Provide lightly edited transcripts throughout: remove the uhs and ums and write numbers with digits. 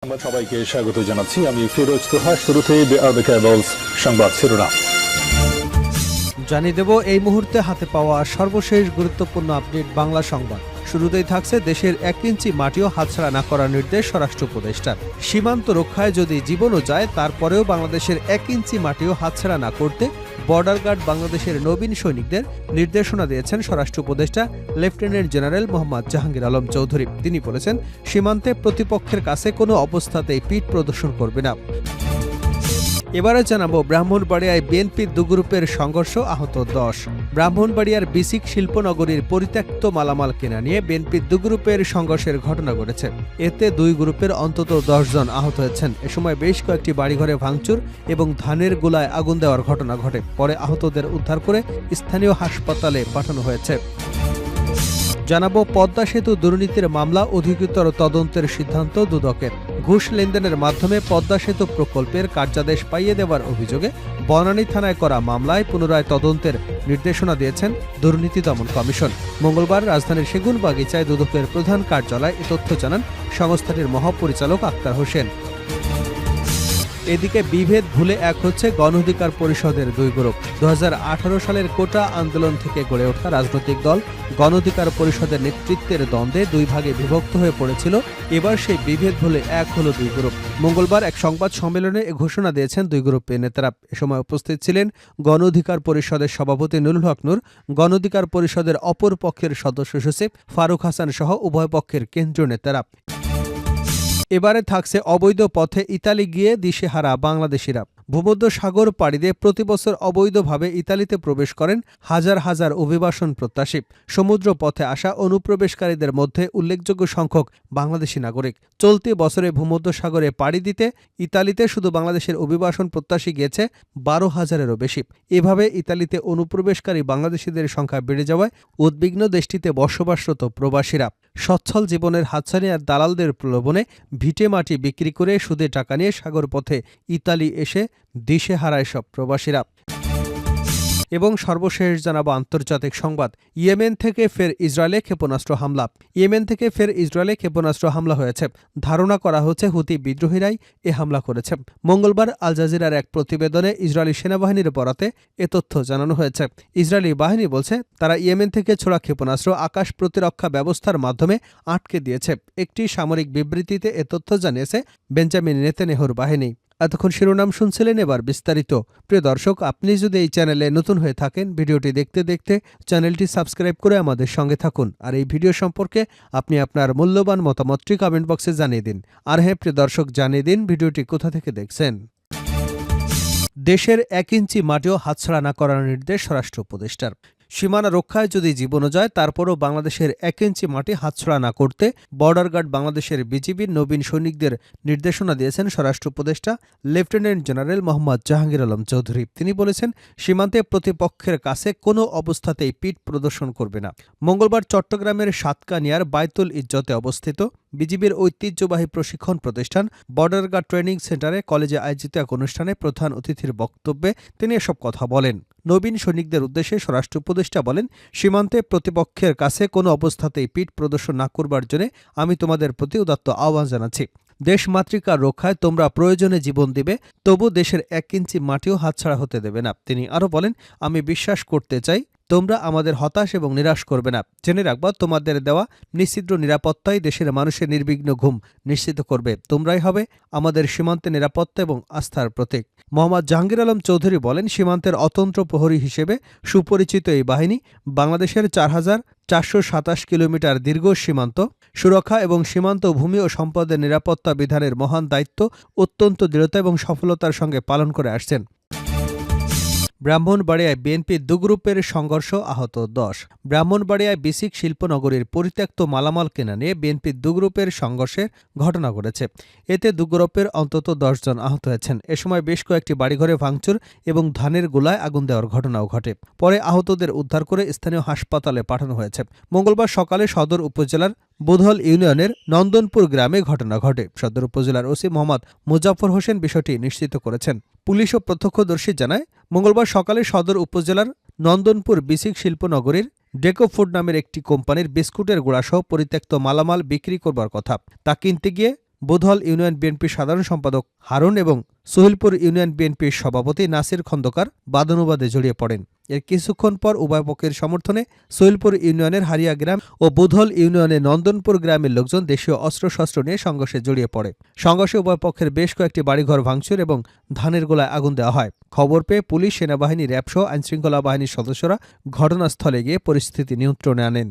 সংবাদ সবাইকে স্বাগত জানাচ্ছি। আমি ফিরোজ তোহা। শুরুতেই সংবাদ শিরোনাম জানিয়ে দেব এই মুহূর্তে হাতে পাওয়া সর্বশেষ গুরুত্বপূর্ণ আপডেট বাংলা সংবাদ। শুরুতেই থাকছে দেশের 1 ইঞ্চি মাটিও হাতছাড়া না করার নির্দেশ স্বরাষ্ট্র উপদেষ্টার। সীমান্ত রক্ষায় যদি জীবনও যায় তারপরেও বাংলাদেশের 1 ইঞ্চি মাটিও হাতছাড়া না করতে বর্ডার গার্ড বাংলাদেশের নবীন সৈনিকদের নির্দেশনা দিয়েছেন স্বরাষ্ট্র উপদেষ্টা লেফটেন্যান্ট জেনারেল মোহাম্মদ জাহাঙ্গীর আলম চৌধুরী। তিনি বলেছেন, সীমান্তে প্রতিপক্ষের কাছে কোনো অবস্থাতেই পিঠ প্রদর্শন করবে না। এবারে জানাবো ব্রাহ্মণবাড়িয়ায় বিএনপির দু গ্রুপের সংঘর্ষ, আহত 10। ব্রাহ্মণবাড়িয়ার বিসিক শিল্পনগরীর পরিত্যক্ত মালামাল কেনা নিয়ে বিএনপির দু গ্রুপের সংঘর্ষের ঘটনা ঘটেছে। এতে দুই গ্রুপের অন্তত 10 জন আহত হয়েছেন। এ সময় বেশ কয়েকটি বাড়িঘরে ভাঙচুর এবং ধানের গোলায় আগুন দেওয়ার ঘটনা ঘটে। পরে আহতদের উদ্ধার করে স্থানীয় হাসপাতালে পাঠানো হয়েছে। জানাবো পদ্মা সেতু দুর্নীতির মামলা অধিকতর তদন্তের সিদ্ধান্ত দুদকের। ঘুষ লেনদেনের মাধ্যমে পদ্মা সেতু প্রকল্পের কার্যাদেশ পাইয়ে দেওয়ার অভিযোগে বনানী থানায় করা মামলায় পুনরায় তদন্তের নির্দেশনা দিয়েছেন দুর্নীতি দমন কমিশন। মঙ্গলবার রাজধানীর সেগুনবাগিচায় দুদকের প্রধান কার্যালয়ে এ তথ্য জানান সংস্থাটির মহাপরিচালক আক্তার হোসেন। এদিকে বিভেদ ভুলে এক হচ্ছে গণ অধিকার পরিষদের দুই গ্রুপ। 2018 সালের কোটা আন্দোলন থেকে গড়ে ওঠা রাজনৈতিক দল গণ অধিকার পরিষদের নেতৃত্বের দ্বন্দ্বে দুই ভাগে বিভক্ত হয়ে পড়েছিল। এবার সেই বিভেদ ভুলে এক হলো দুই গ্রুপ। মঙ্গলবার এক সংবাদ সম্মেলনে এ ঘোষণা দিয়েছেন দুই গ্রুপের নেতারা। এ সময় উপস্থিত ছিলেন গণ অধিকার পরিষদের সভাপতি নুরুল হক নূর, গণ অধিকার পরিষদের অপর পক্ষের সদস্য সচিব ফারুক হাসান সহ উভয় পক্ষের কেন্দ্রীয় নেতারা। এবারে থাকছে অবৈধ পথে ইতালি গিয়ে দিশেহারা বাংলাদেশিরা। ভূমধ্য সাগর পাড়ি দিয়ে প্রতিবছর অবৈধভাবে ইতালিতে প্রবেশ করেন হাজার হাজার অভিবাসন প্রত্যাশী। সমুদ্র পথে আসা অনুপ্রবেশকারীদের মধ্যে উল্লেখযোগ্য সংখ্যক বাংলাদেশি নাগরিক। চলতি বছরে ভূমধ্য সাগরে পাড়ি দিতে ইতালিতে শুধু বাংলাদেশের অভিবাসন প্রত্যাশী গিয়েছে 12,000-এরও বেশি। এভাবে ইতালিতে অনুপ্রবেশকারী বাংলাদেশিদের সংখ্যা বেড়ে যাওয়ায় উদ্বিগ্ন দেশটিতে বসবাসরত প্রবাসীরা। সচ্ছল জীবনের হাতছানি আর দালালদের প্রলোভনে ভিটে মাটি বিক্রি করে সুদে টাকা নিয়ে সাগর পথে ইতালি এসে দিশেহারা এসব প্রবাসীরা। এবং সর্বশেষ জানাবো আন্তর্জাতিক সংবাদ। ইয়েমেন থেকে ফের ইসরায়েলে ক্ষেপণাস্ত্র হামলা। ইয়েমেন থেকে ফের ইসরায়েলে ক্ষেপণাস্ত্র হামলা হয়েছে। ধারণা করা হচ্ছে হুতি বিদ্রোহীরাই এ হামলা করেছে। মঙ্গলবার আল জাজিরার এক প্রতিবেদনে ইসরায়েলি সেনাবাহিনীর বরাতে এ তথ্য জানানো হয়েছে। ইসরায়েলি বাহিনী বলছে, তারা ইয়েমেন থেকে ছোড়া ক্ষেপণাস্ত্র আকাশ প্রতিরক্ষা ব্যবস্থার মাধ্যমে আটকে দিয়েছে। একটি সামরিক বিবৃতিতে এ তথ্য জানিয়েছে বেঞ্জামিন নেতানিয়াহুর বাহিনী। এতক্ষণ শিরোনাম শুনছিলেন, এবার বিস্তারিত। প্রিয় দর্শক, আপনি যদি এই চ্যানেলে নতুন হয়ে থাকেন, ভিডিওটি দেখতে দেখতে চ্যানেলটি সাবস্ক্রাইব করে আমাদের সঙ্গে থাকুন। আর এই ভিডিও সম্পর্কে আপনি আপনার মূল্যবান মতামতটি কমেন্ট বক্সে জানিয়ে দিন। আর হ্যাঁ প্রিয় দর্শক, জানিয়ে দিন ভিডিওটি কোথা থেকে দেখছেন। দেশের 1 ইঞ্চি মাটিও হাতছাড়া না করার নির্দেশ স্বরাষ্ট্র উপদেষ্টার। সীমানা রক্ষায় যদি জীবনও যায় তারপরও বাংলাদেশের 1 ইঞ্চি মাটি হাতছাড়া না করতে বর্ডার গার্ড বাংলাদেশের বিজিবির নবীন সৈনিকদের নির্দেশনা দিয়েছেন স্বরাষ্ট্র উপদেষ্টা লেফটেন্যান্ট জেনারেল মোহাম্মদ জাহাঙ্গীর আলম চৌধুরী। তিনি বলেছেন, সীমান্তে প্রতিপক্ষের কাছে কোনো অবস্থাতেই পিঠ প্রদর্শন করবে না। মঙ্গলবার চট্টগ্রামের সাতকানিয়ার বায়তুল ইজ্জতে অবস্থিত বিজিবির ঐতিহ্যবাহী প্রশিক্ষণ প্রতিষ্ঠান বর্ডার গার্ড ট্রেনিং সেন্টারে কলেজে আয়োজিত এক অনুষ্ঠানে প্রধান অতিথির বক্তব্যে তিনি এসব কথা বলেন। নবীন সৈনিকদের উদ্দেশ্যে স্বরাষ্ট্র উপদেষ্টা বলেন, সীমান্তে প্রতিপক্ষের কাছে কোনো অবস্থাতেই পিঠ প্রদর্শন না করবার জন্য আমি তোমাদের প্রতি উদাত্ত আহ্বান জানাচ্ছি। দেশ মাতৃকার রক্ষায় তোমরা প্রয়োজনে জীবন দিবে, তবু দেশের 1 ইঞ্চি মাটিও হাতছাড়া হতে দেবে না। তিনি আরও বলেন, আমি বিশ্বাস করতে চাই তোমরা আমাদের হতাশ এবং নিরাশ করবে না। জেনে রাখবা, তোমাদের দেওয়া নিশ্চিদ্র নিরাপত্তাই দেশের মানুষের নির্বিঘ্ন ঘুম নিশ্চিত করবে। তোমরাই হবে আমাদের সীমান্তে নিরাপত্তা এবং আস্থার প্রতীক। মোহাম্মদ জাহাঙ্গীর আলম চৌধুরী বলেন, সীমান্তের অতন্ত্র প্রহরী হিসেবে সুপরিচিত এই বাহিনী বাংলাদেশের 4,427 কিলোমিটার দীর্ঘ সীমান্ত সুরক্ষা এবং সীমান্ত ভূমি ও সম্পদের নিরাপত্তা বিধানের মহান দায়িত্ব অত্যন্ত দৃঢ়তা এবং সফলতার সঙ্গে পালন করে আসছেন। ব্রাহ্মণবাড়িয়ায় বিএনপির দু গ্রুপের সংঘর্ষ, আহত 10। ব্রাহ্মণবাড়িয়ায় বিসিক শিল্পনগরীর পরিত্যক্ত মালামাল কেনা নিয়ে বিএনপির দু গ্রুপের সংঘর্ষের ঘটনা ঘটেছে। এতে দু গ্রুপের অন্তত 10 জন আহত হয়েছেন। এ সময় বেশ কয়েকটি বাড়িঘরে ভাঙচুর এবং ধানের গোলায় আগুন দেওয়ার ঘটনাও ঘটে। পরে আহতদের উদ্ধার করে স্থানীয় হাসপাতালে পাঠানো হয়েছে। মঙ্গলবার সকালে সদর উপজেলার বুধল ইউনিয়নের নন্দনপুর গ্রামে ঘটনা ঘটে। সদর উপজেলার ওসি মোহাম্মদ মুজাফর হোসেন বিষয়টি নিশ্চিত করেছেন। পুলিশ ও প্রত্যক্ষদর্শী জানায়, মঙ্গলবার সকালে সদর উপজেলার নন্দনপুর বিসিক শিল্পনগরীর ডেকো ফুড নামের একটি কোম্পানির বিস্কুটের গোড়াসহ পরিত্যক্ত মালামাল বিক্রি করবার কথা। তা কিনতে গিয়ে বুধল ইউনিয়ন বিএনপির সাধারণ সম্পাদক হারুন এবং সোহেলপুর ইউনিয়ন বিএনপির সভাপতি নাসির খন্দকার বাদানুবাদে জড়িয়ে পড়েন। এর কিছুক্ষণ পর উভয় পক্ষের সমর্থনে সোহেলপুর ইউনিয়নের হারিয়া গ্রাম ও বুধল ইউনিয়নের নন্দনপুর গ্রামের লোকজন দেশীয় অস্ত্রশস্ত্র নিয়ে সংঘর্ষে জড়িয়ে পড়ে। সংঘর্ষে উভয় পক্ষের বেশ কয়েকটি বাড়িঘর ভাঙচুর এবং ধানের গোলায় আগুন দেওয়া হয়। খবর পেয়ে পুলিশ, সেনাবাহিনী, র্যাবসহ আইনশৃঙ্খলা বাহিনীর সদস্যরা ঘটনাস্থলে গিয়ে পরিস্থিতি নিয়ন্ত্রণে আনেন।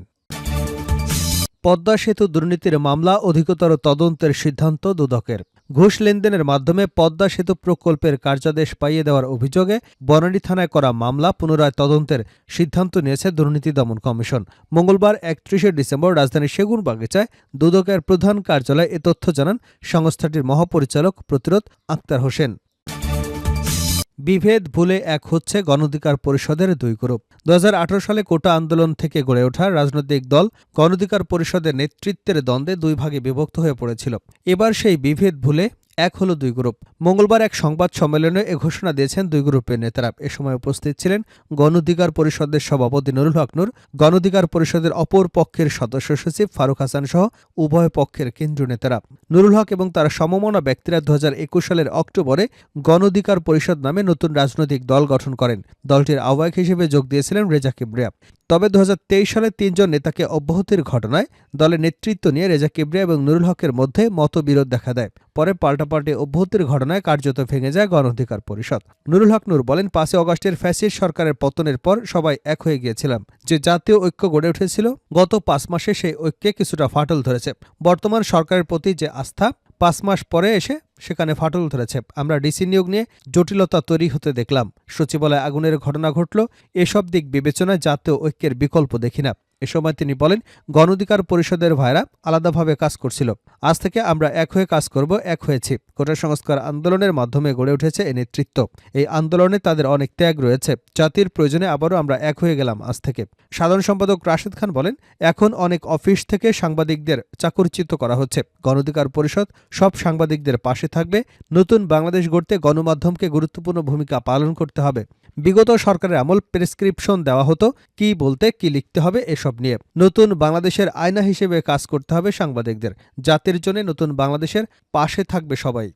পদ্মা সেতু দুর্নীতির মামলা অধিকতর তদন্তের সিদ্ধান্ত দুদকের। ঘুষ লেনদেনের মাধ্যমে পদ্মা সেতু প্রকল্পের কার্যাদেশ পাইয়ে দেওয়ার অভিযোগে বনানী থানায় করা মামলা পুনরায় তদন্তের সিদ্ধান্ত নিয়েছে দুর্নীতি দমন কমিশন। মঙ্গলবার ৩১ ডিসেম্বর রাজধানীর সেগুনবাগিচায় দুদকের প্রধান কার্যালয়ে এ তথ্য জানান সংস্থাটির মহাপরিচালক প্রতিরোধ আক্তার হোসেন। বিভেদ ভুলে এক হচ্ছে গণঅধিকার পরিষদের দুই গ্রুপ। ২০১৮ সালে কোটা আন্দোলন থেকে গড়ে ওঠা রাজনৈতিক দল গণঅধিকার পরিষদের নেতৃত্বের দ্বন্দ্বে দুই ভাগে বিভক্ত হয়ে পড়েছিল। এবার সেই বিভেদ ভুলে এক হলো দুই গ্রুপ। মঙ্গলবার এক সংবাদ সম্মেলনে এ ঘোষণা দিয়েছেন দুই গ্রুপের নেতারা। এ সময় উপস্থিত ছিলেন গণঅধিকার পরিষদের সভাপতি নুরুল হক নূর, গণঅধিকার পরিষদের অপর পক্ষের সদস্য সচিব ফারুক হাসান সহ উভয় পক্ষের কেন্দ্রীয় নেতারা। নুরুল হক এবং তার সমমনা ব্যক্তিরা ২০২১ সালের অক্টোবরে গণঅধিকার পরিষদ নামে নতুন রাজনৈতিক দল গঠন করেন। দলটির আহ্বায়ক হিসেবে যোগ দিয়েছিলেন রেজা কিবরিয়া। তবে ২০২৩ সালে ৩ জন নেতাকে অব্যাহতির ঘটনায় দলের নেতৃত্ব নিয়ে রেজা কিবরিয়া এবং নুরুল হকের মধ্যে মতবিরোধ দেখা দেয়। পরে পাল্টাপাল্টি অব্যাহতির ঘটনায় কার্যত ভেঙে যায় গণঅধিকার পরিষদ। নুরুল হক নূর বলেন, ৫ আগস্টের ফ্যাসিস্ট সরকারের পতনের পর সবাই এক হয়ে গিয়েছিলাম। যে জাতীয় ঐক্য গড়ে উঠেছিল, গত ৫ মাসে সেই ঐক্যে কিছুটা ফাটল ধরেছে। বর্তমান সরকারের প্রতি যে আস্থা ৫ মাস পরে এসে সেখানে ফাটল ধরেছে। আমরা ডিসি নিয়োগ নিয়ে জটিলতা তৈরি হতে দেখলাম। সচিবালয়ে আগুনের ঘটনা ঘটল। এসব দিক বিবেচনায় জাতীয় ঐক্যের বিকল্প দেখি না। এ সময় তিনি বলেন, গণঅধিকার পরিষদের ভাইরা আলাদাভাবে কাজ করছিল। আজ থেকে আমরা এক হয়ে কাজ করব, এক হয়েছি। কোটা সংস্কার আন্দোলনের মাধ্যমে গড়ে উঠেছে এই নেতৃত্ব। এই আন্দোলনে তাদের অনেক ত্যাগ রয়েছে। জাতির প্রয়োজনে আবারও আমরা এক হয়ে গেলাম আজ থেকে। সাধারণ সম্পাদক রাশেদ খান বলেন, এখন অনেক অফিস থেকে সাংবাদিকদের চাকরিচ্যুত করা হচ্ছে। গণঅধিকার পরিষদ সব সাংবাদিকদের পাশে থাকবে। নতুন বাংলাদেশ গড়তে গণমাধ্যমকে গুরুত্বপূর্ণ ভূমিকা পালন করতে হবে। বিগত সরকারের আমল প্রেসক্রিপশন দেওয়া হতো কি বলতে কি লিখতে হবে এসব নিয়ে। নতুন বাংলাদেশের আয়না হিসেবে কাজ করতে হবে সাংবাদিকদের। জাতির জন্য নতুন বাংলাদেশের পাশে থাকবে সবাই।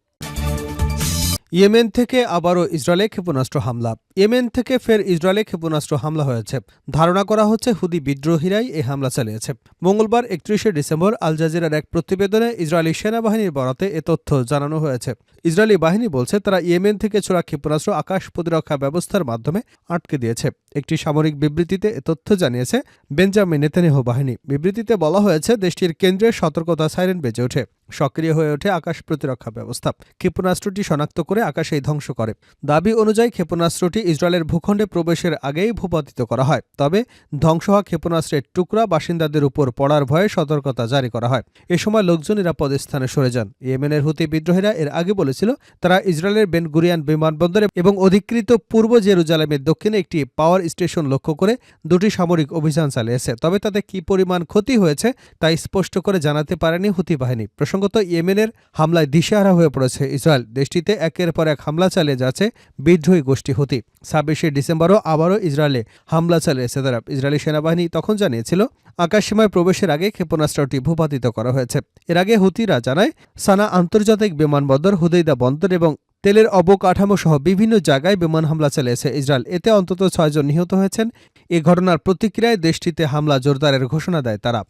ইয়েমেন থেকে আবারও ইসরায়েলে ক্ষেপণাস্ত্র হামলা। ইয়েমেন থেকে ফের ইসরায়েলে ক্ষেপণাস্ত্র হামলা হয়েছে। ধারণা করা হচ্ছে হুদি বিদ্রোহীরাই এই হামলা চালিয়েছে। মঙ্গলবার ৩১ ডিসেম্বর আল জাজিরার এক প্রতিবেদনে ইসরায়েলি সেনাবাহিনীর বরাতে এ তথ্য জানানো হয়েছে। ইসরায়েলি বাহিনী বলছে, তারা ইয়েমেন থেকে ছোড়া ক্ষেপণাস্ত্র আকাশ প্রতিরক্ষা ব্যবস্থার মাধ্যমে আটকে দিয়েছে। একটি সামরিক বিবৃতিতে এ তথ্য জানিয়েছে বেঞ্জামিন নেতানিয়াহু বাহিনী। বিবৃতিতে বলা হয়েছে, দেশটির কেন্দ্রের সতর্কতা সাইরেন বেজে ওঠে। সক্রিয় হয়ে ওঠে আকাশ প্রতিরক্ষা ব্যবস্থা। ক্ষেপণাস্ত্রটি শনাক্ত করে আকাশেই ধ্বংস করে। দাবি অনুযায়ী ক্ষেপণাস্ত্রটি ইসরায়েলের ভূখণ্ডে প্রবেশের আগেই ভূপাতিত করা হয়। তবে ধ্বংস হওয়া ক্ষেপণাস্ত্রের টুকরা বাসিন্দাদের উপর পড়ার ভয়ে সতর্কতা জারি করা হয়। এ সময় লোকজন নিরাপদ স্থানে সরে যান। ইয়েমেনের হুতি বিদ্রোহীরা এর আগে বলেছিল, তারা ইসরায়েলের বেন গুরিয়ান বিমানবন্দর এবং অধিকৃত পূর্ব জেরুজালেমের দক্ষিণে একটি পাওয়ার স্টেশন লক্ষ্য করে ২টি সামরিক অভিযান চালিয়েছে। তবে তাতে কি পরিমাণ ক্ষতি হয়েছে তা স্পষ্ট করে জানাতে পারেনি হুতি বাহিনী। প্রসঙ্গত, ইয়েমেনের হামলায় দিশেহারা হয়ে পড়েছে ইসরায়েল। দেশটিতে একের পর এক হামলা চালিয়ে যাচ্ছে বিদ্রোহী গোষ্ঠী হুতি। ২৬ ডিসেম্বরও আবারও ইসরায়েলে হামলা চালিয়েছে তারা। ইসরায়েলি সেনাবাহিনী তখন জানিয়েছিল, আকাশসীমায় প্রবেশের আগে ক্ষেপণাস্ত্রটি ভূপাতিত করা হয়েছে। এর আগে হুতিরা জানায়, সানা আন্তর্জাতিক বিমানবন্দর, হুদাইদা বন্দর এবং তেলের অবকাঠামো সহ বিভিন্ন জায়গায় বিমান হামলা চালিয়েছে ইসরায়েল। এতে অন্তত ৬ জন নিহত হয়েছেন। এ ঘটনার প্রতিক্রিয়ায় দেশটিতে হামলা জোরদারের ঘোষণা দেয় তারা।